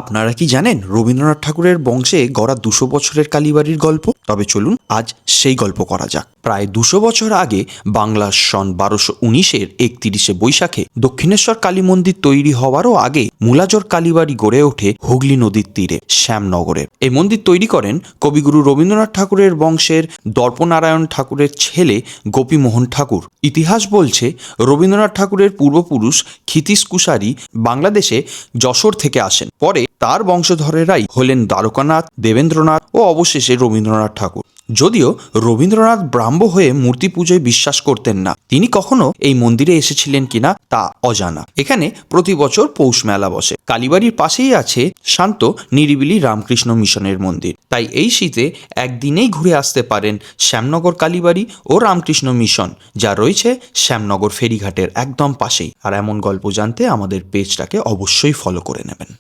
আপনারা কি জানেন রবীন্দ্রনাথ ঠাকুরের বংশে গড়া 200 বছরের কালীবাড়ির গল্প? তবে চলুন আজ সেই গল্প করা যাক। প্রায় 200 বছর আগে বাংলার সন 1219-এর 31শে বৈশাখে দক্ষিণেশ্বর কালী মন্দির তৈরি হওয়ারও আগে মূলাজোর কালীবাড়ি গড়ে ওঠে হুগলি নদীর তীরে শ্যামনগরে। এই মন্দির তৈরি করেন কবিগুরু রবীন্দ্রনাথ ঠাকুরের বংশের দর্পনারায়ণ ঠাকুরের ছেলে গোপীমোহন ঠাকুর। ইতিহাস বলছে রবীন্দ্রনাথ ঠাকুরের পূর্বপুরুষ ক্ষিতীশ কুশারি বাংলাদেশে যশোর থেকে আসেন। পরে তার বংশধরেরাই হলেন দ্বারকানাথ, দেবেন্দ্রনাথ ও অবশেষে রবীন্দ্রনাথ ঠাকুর। যদিও রবীন্দ্রনাথ ব্রাহ্ম হয়ে মূর্তি পুজোয় বিশ্বাস করতেন না, তিনি কখনো এই মন্দিরে এসেছিলেন কিনা তা অজানা। এখানে প্রতি বছর পৌষ মেলা বসে। কালীবাড়ির পাশেই আছে শান্ত নিরিবিলি রামকৃষ্ণ মিশনের মন্দির। তাই এই শীতে একদিনেই ঘুরে আসতে পারেন শ্যামনগর কালীবাড়ি ও রামকৃষ্ণ মিশন, যা রয়েছে শ্যামনগর ফেরিঘাটের একদম পাশেই। আর এমন গল্প জানতে আমাদের পেজটাকে অবশ্যই ফলো করে নেবেন।